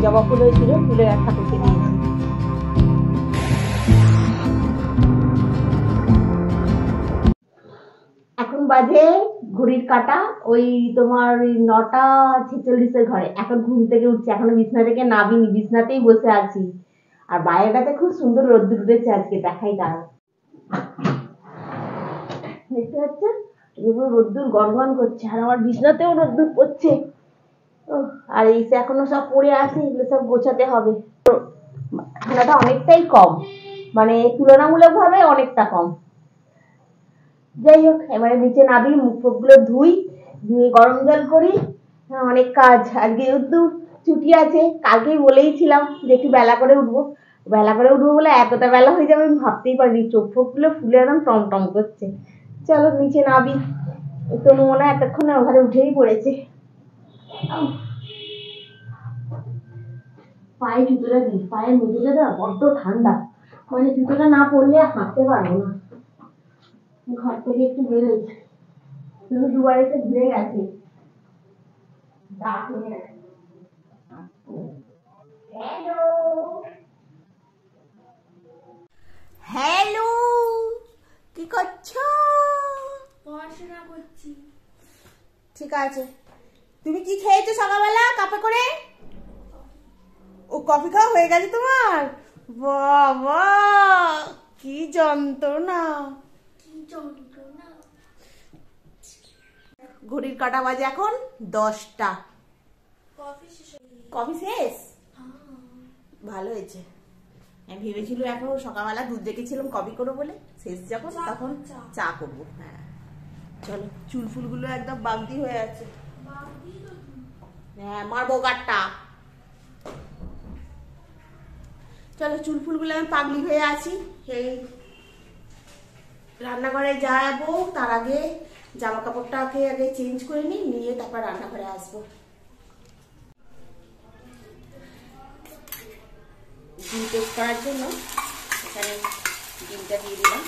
জবা ফুল হয়েছিল, তুলে ঠাকুরকে দিয়েছি। এখন বাজে ঘড়ির কাঁটা ওই তোমার 9:46 ঘরে। এখন ঘুম থেকে উঠছি, এখনো বিছনা থেকে নামিনি, বিছনাতেই বসে আছি। আর বাইরেটাতে খুব সুন্দর রোদ্দুর উঠেছে আজকে, দেখাই দাঁড়াও। দেখতে পাচ্ছেন এগুলো রোদ্দুর গনগন করছে, আর আমার বিছনাতেও রোদ্দুর পড়ছে। আর এই এখনো সব পড়ে আছে, এগুলো সব গোছাতে হবে। ঠান্ডাটা অনেকটাই কম, মানে তুলনামূলক ভাবে অনেকটা কম। যাই হোক, এবারে নিচে নাবি, মুখ গুলো ধুই, ধুয়ে গরম জল করি। অনেক কাজ আজকে, যেহেতু ছুটি আছে। কালকেই বলেইছিলাম যে একটু বেলা করে উঠবো, বেলা করে উঠবো বলে এতটা বেলা হয়ে যাবে আমি ভাবতেই পারিনি। চোখ ফোক গুলো ফুলে একদম টমটম করছে। চলো নিচে নাবি। তনু মনে হয় এতক্ষণে ওখানে উঠেই পড়েছে। পায়ে জুতোটা দিই, পায়ের মেঝেটা না বড্ড ঠান্ডা, মানে জুতোটা না পরলে হাঁটতে পারবো না। ঘর থেকে একটু বেরোচ্ছি, তুমি দুবার এসে ঘুরে গেছে। হ্যালো, কি করছো? পড়াশোনা করছি। ঠিক আছে, তুমি কি খেয়েছো সকালবেলা কাপে করে? ও কফি খাওয়া হয়ে গেছে তোমার? বাবা কি যন্ত্রণা! ঘড়ির কাঁটা বাজে এখন 10টা। কফি শেষ? ভালো হয়েছে। আমি ভেবেছিলাম এখন সকালবেলা দুধ রেখেছিলাম কফি করবো বলে, শেষ যখন তখন চা করবো। হ্যাঁ চলো, চুল ফুল গুলো একদম বাগদি হয়ে আছে। হ্যাঁ মারবো গাটটা। চলো, চুল ফুল গুলো আমি পাগলি হয়ে আছি। এই রান্নাঘরে যাবো, তার আগে জামা কাপড়টাকে আগে চেঞ্জ করে নিই, নিয়ে তারপর রান্নাঘরে আসবো। ডিম টেস্ট করার জন্য এখানে ডিমটা দিয়ে দিলাম।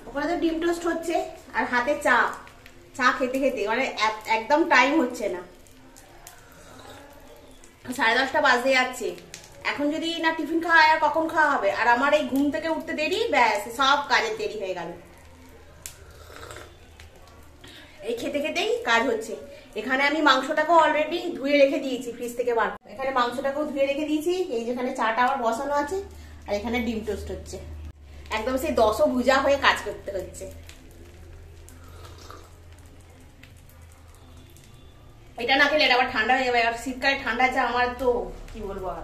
ওখানে তো ডিম টোস্ট হচ্ছে, আর হাতে চা। চা খেতে খেতে মানে একদম টাইম হচ্ছে না, 10:30 বাজতে যাচ্ছে। এখন যদি না টিফিন খাওয়া হয় আর কখন খাওয়া হবে? আর আমার এই ঘুম থেকে উঠতে দেরি, ব্যাস সব কাজের দেরি হয়ে গেল। এই খেতে খেতেই কাজ হচ্ছে। এখানে আমি মাংসটাকেও অলরেডি ধুয়ে রেখে দিয়েছি ফ্রিজ থেকে বার। এখানে মাংসটাকেও ধুয়ে রেখে দিয়েছি। এই যেখানে চাটা আমার বসানো আছে, আর এখানে ডিম টোস্ট হচ্ছে। একদম সেই 10 ভুজা হয়ে কাজ করতে হচ্ছে। এটা না খেলে এটা আবার ঠান্ডা হয়ে যাবে, আর শীতকালে ঠান্ডা চা আমার তো কি বলবো। আর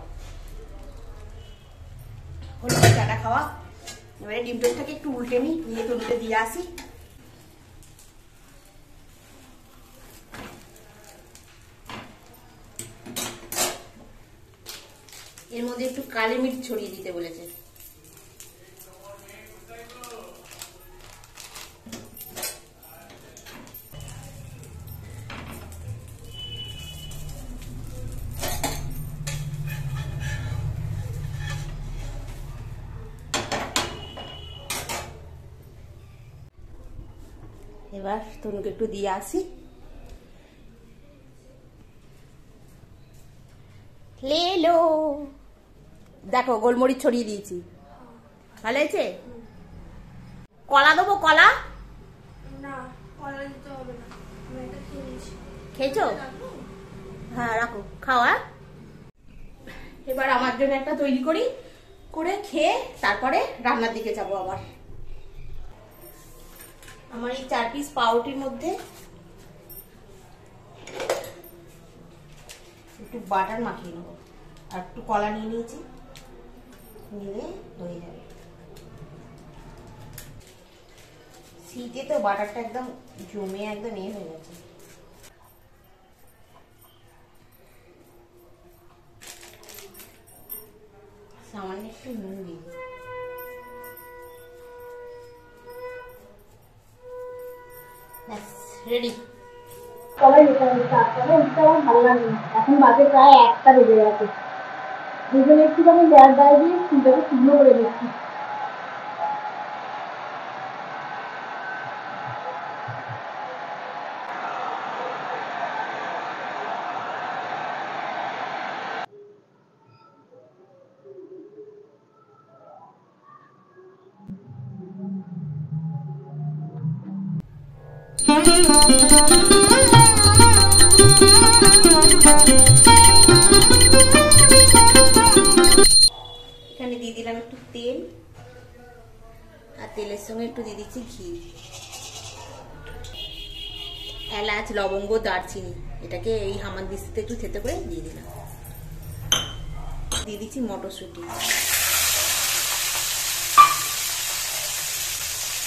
চাটা খাওয়া, এবারে ডিম টোস্টটাকে একটু উল্টে নিই, নিয়ে তো উল্টে দিয়ে আসি। এর মধ্যে একটু কালি মির্চ ছড়িয়ে দিতে বলেছে। এবার তনুকে একটু দিয়ে আসি। লেলো, দেখো গোলমরিচ ছড়িয়ে দিয়েছি, ভালো হয়েছে। কলা দেবো? কলা না, কলা দিতে হবে না, আমি এটা খেয়েছি। খেয়েছো? হ্যাঁ রাখো, খাওয়া। এবার আমার জন্য একটা তৈরি করি, করে খেয়ে তারপরে রান্নার দিকে যাবো আবার। আমার এই 4 পিস পাউরুটির মধ্যে একটু বাটার মাখিয়ে নেবো, আর একটু কলা নিয়ে নিয়েছি, নিলে হয়ে যাবে। শীতে তো বাটারটা একদম জমে একদম হয়ে গেছে। সামান্য একটু নুন দিই। রেডি। কবে যেতে হবে? তারপরে উঠতে আমার ভালো লাগে না। এখন বাজে প্রায় 1টা বেজে গেছে। দুজনে একটুখানি গ্যাস গায়ে দিয়ে চুলটাকে শুকনো করে দিচ্ছি। এখানে দিয়ে দিলাম একটু তেল, আর তেলের সঙ্গে একটু দিয়ে দিচ্ছি ঘি, এলাচ, লবঙ্গ, দারচিনি, এটাকে এই হামানদিস্তাতে একটু থেতে করে দিয়ে দিলাম। দিয়ে দিচ্ছি মটরশুঁটি,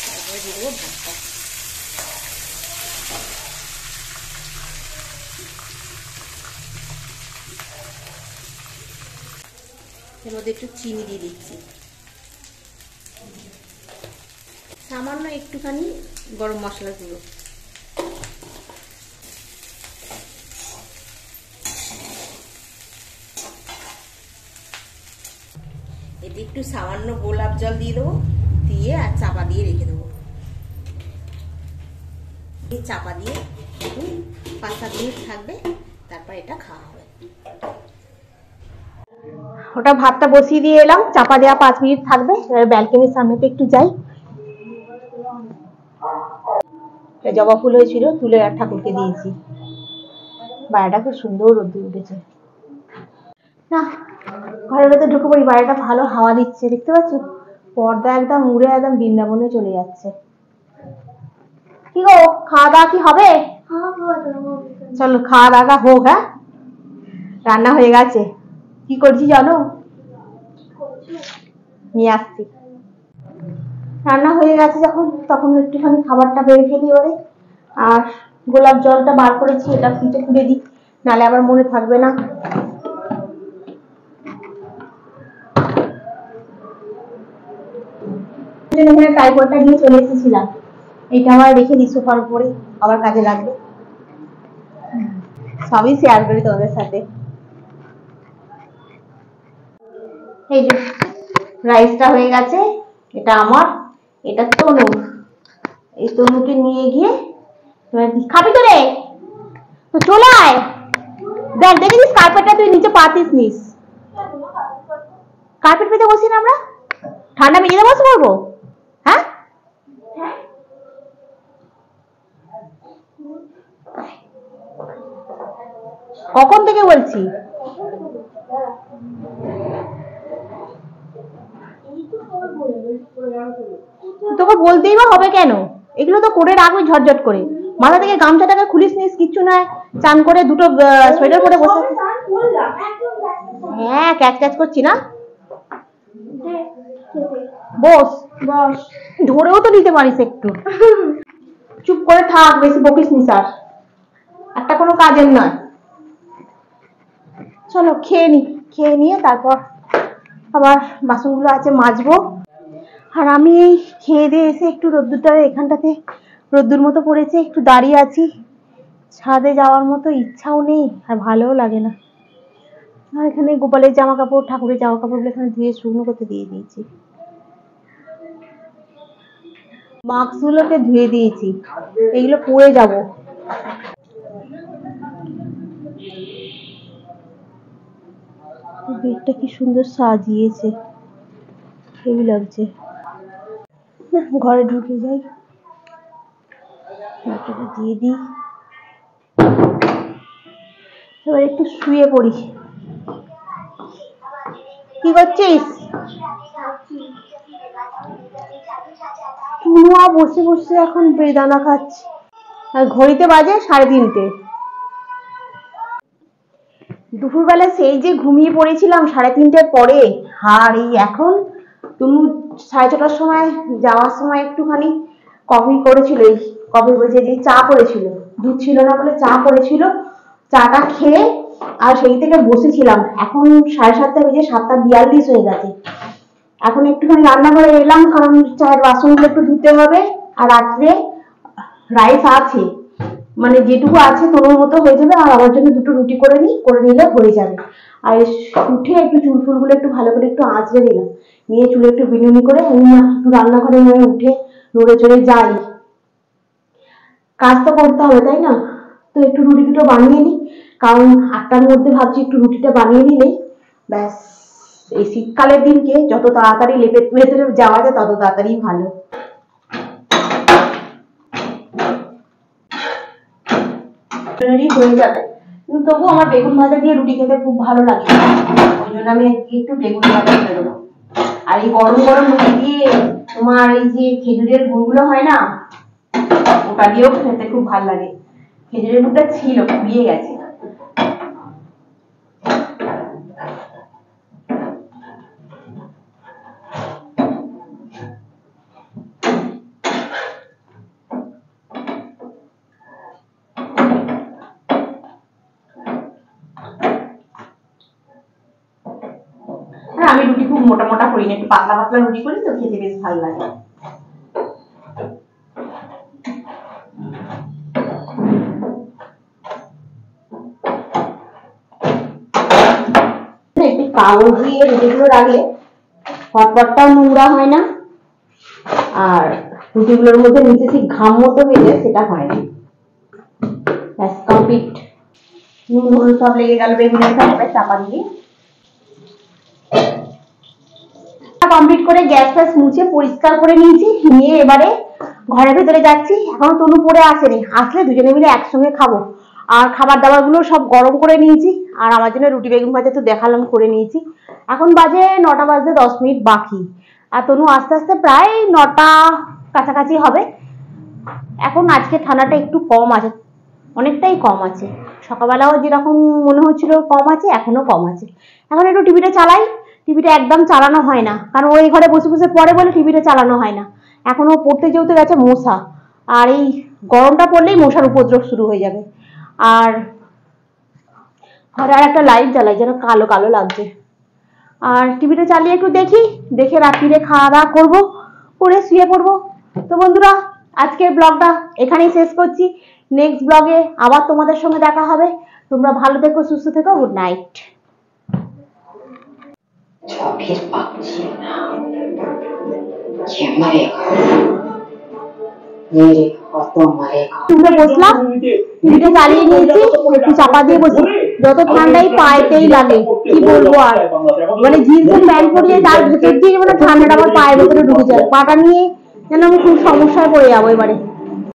তারপরে দিয়ে দেবো ভাতটা। এর মধ্যে একটু চিনি দিয়ে দিচ্ছি, সামান্য একটুখানি গরম মশলা গুঁড়ো, এতে একটু সামান্য গোলাপ জল দিয়ে দেবো, দিয়ে আর চাপা দিয়ে রেখে দেবো। এই চাপা দিয়ে 5-7 মিনিট থাকবে, তারপর এটা খাওয়া হবে। ওটা ভাতটা বসিয়ে দিয়ে এলাম, চাপা দেওয়া 5 মিনিট থাকবে। এবার ব্যালকনির সামনেতে একটু যাই। জবা ফুল হয়েছিল, তুলে আর ঠাকুরকে দিয়েছি। বাইরেটা খুব সুন্দর রোদ্দুর উঠেছে। না, ঘরের ভেতরে ঢুকে পড়ি, বাইরেটা ভালো হাওয়া দিচ্ছে, দেখতে পাচ্ছ? পর্দা একদম উড়ে একদম বৃন্দাবনে চলে যাচ্ছে। কি গো, খাওয়া দাওয়া কি হবে? চলো খাওয়া দাওয়া হোক। হ্যাঁ, রান্না হয়ে গেছে। কি করছি জানো? নিয়ে আসছি। রান্না হয়ে গেছে যখন, তখন একটুখানি খাবারটা বেড়ে ফেলি এবারে। আর গোলাপ জলটা বার করেছি, এটা ফ্রিজে খুলে দিই, নালে আবার মনে থাকবে না। এখানে ট্রাইপডটা নিয়ে চলে এসেছিলাম, এটা আবার রেখে দিই সোফার উপরে, আবার কাজে লাগবে। সবই শেয়ার করি তোমাদের সাথে। এই যে রাইসটা হয়ে গেছে, এটা আমার, এটা তনুর। এই তনুকে নিয়ে গিয়ে খাবি তো রে, তো চলে আয়। দেখ, দেখেছিস কার্পেটটা তুই নিচে পাতিস নিস। কার্পেট পেতে বসি না আমরা, ঠান্ডা মেঝেতে বসে পড়বো? হ্যাঁ, কখন থেকে বলছি? তোকে বলতেই বা হবে কেন? এগুলো তো করে রাখবি ঝটঝট করে। মাথা থেকে গামছাটাকে খুলিস নিস, কিচ্ছু নয়। চান করে দুটো সোয়েটার পরে বসে। হ্যাঁ, ক্যাচ ক্যাচ করছি না। বস বস, ধরেও তো দিতে পারিস একটু। চুপ করে থাক, বেশি বকিস নি স্যার, একটা কোনো কাজের নয়। চলো খেয়ে নি, খেয়ে নিয়ে তারপর আবার বাসনগুলো আছে মাজবো। আর আমি এই খেয়ে দিয়ে এসে একটু রোদ্দুরটা এখানটাতে রোদ্দুর মতো পড়েছে, একটু দাঁড়িয়ে আছি। ছাদে যাওয়ার মতো ইচ্ছাও নেই, আর ভালোও লাগে না। আর এখানে গোপালের জামা কাপড়, ঠাকুরের জামা কাপড়গুলো এখানে ধুয়ে শুকনো করতে দিয়ে দিয়েছি। মাস্কগুলোকে ধুয়ে দিয়েছি, এগুলো পরে যাব। বেডটা কি সুন্দর সাজিয়েছে, হেভি লাগছে। ঘরে ঢুকে যাই, লাইটটা দিয়ে দিই, এবার একটু শুয়ে পড়ি। কি করছিস? বসে বসে এখন বেদানা খাচ্ছি, আর ঘড়িতে বাজে 3:30। দুপুরবেলা সেই যে ঘুমিয়ে পড়েছিলাম 3:30 পরে। আর এই এখন তুমি 6:30টার সময় যাওয়ার সময় একটুখানি কফি করেছিল, এই কফি বলছে যে চা করেছিল, দুধ ছিল না বলে চা করেছিল। চাটা খেয়ে আর সেই থেকে বসেছিলাম। এখন 7:30 বেজে 7:42 হয়ে গেছে। এখন একটুখানি রান্নাঘরে এলাম, কারণ চায়ের বাসনগুলো একটু ধুতে হবে। আর রাত্রে রাইস আছে, মানে যেটুকু আছে তনুর মতো হয়ে যাবে, আর আমার জন্য দুটো রুটি করে নিলে হয়ে যাবে। আর উঠে একটু চুল ফুলগুলো একটু ভালো করে একটু আঁচড়ে নিলাম, নিয়ে চুলে একটু বিনুনি করে আমি একটু রান্নাঘরে উঠে নড়ে চড়ে যাই, কাজ তো করতে হবে তাই না। তো একটু রুটি দুটো বানিয়ে নিই, কারণ 8টার মধ্যে ভাবছি একটু রুটিটা বানিয়ে নিলেই ব্যাস, এই শীতকালের দিনকে যত তাড়াতাড়ি ভেতরে যাওয়া যায় তত তাড়াতাড়ি ভালো। হয়ে যাবে, কিন্তু তবুও আমার বেগুন ভাজা দিয়ে রুটি খেতে খুব ভালো লাগে, ওই জন্য আমি একটু বেগুন ভাজা করে দেবো। আর এই গরম গরম রুটি দিয়ে তোমার এই যে খেজুরের গুড়গুলো হয় না, ওটা দিয়েও খেতে খুব ভালো লাগে। খেজুরের গুড়টা ছিল, ফুরিয়ে গেছে। আমি রুটি খুব মোটা মোটা করি না, একটু পাতলা পাতলা রুটি করি, তো খেতে বেশ ভালো লাগে। একটু কাগজ দিয়ে রুটিগুলো রাখলে হটপটটাও নোংরা হয় না, আর রুটিগুলোর মধ্যে নিচে ঠিক ঘাম মতো হয়ে যায়, সেটা হয় না। ব্যাস কমপ্লিট। নুন হলুদ সব লেগে গেল বেগুনের সাথে, চাপা দিয়ে কমপ্লিট করে গ্যাস ফ্যাস মুছে পরিষ্কার করে নিয়েছি, নিয়ে এবারে ঘরের ভেতরে যাচ্ছি। এখনো তনু পড়ে আসেনি, আসলে দুজনে মিলে একসঙ্গে খাবো। আর খাবার দাবার গুলো সব গরম করে নিয়েছি, আর আমার জন্য রুটি বেগুন ভাজা তো দেখালাম করে নিয়েছি। এখন বাজে 9টা বাজতে 10 মিনিট বাকি, আর তনু আস্তে আস্তে প্রায় 9টা কাছাকাছি হবে। এখন আজকে ঠান্ডাটা একটু কম আছে, অনেকটাই কম আছে। সকালবেলাও যেরকম মনে হচ্ছিল কম আছে, এখনো কম আছে। এখন একটু টিভিটা চালাই, টিভিটা একদম চালানো হয় না, কারণ ওই ঘরে বসে বসে পড়ে বলে টিভিটা চালানো হয় না। এখনো পড়তে যেতে গেছে মশা, আর এই গরমটা পড়লেই মশার উপদ্রব শুরু হয়ে যাবে। আর ঘরে আর একটা লাইট জ্বালাই, যেন কালো কালো লাগছে। আর টিভিটা চালিয়ে একটু দেখে রাত্রিরে খাওয়া দাওয়া করবো, করে শুয়ে পড়বো। তো বন্ধুরা, আজকের ব্লগটা এখানেই শেষ করছি। নেক্সট ব্লগে আবার তোমাদের সঙ্গে দেখা হবে। তোমরা ভালো থেকো, সুস্থ থেকো, গুড নাইট। বসলাম, টিভিটা চালিয়ে নিয়েছি, একটু চাপা দিয়ে বসি, যত ঠান্ডাই পায়েতেই লাগে, কি বলবো আর। মানে জিন্স প্যান্ট পরিয়ে তার ভেতর দিয়ে মানে ঠান্ডাটা আমার পায়ের ভেতরে ঢুকে যায়, পাটা নিয়ে যেন আমি খুব সমস্যায় পড়ে যাবো এবারে।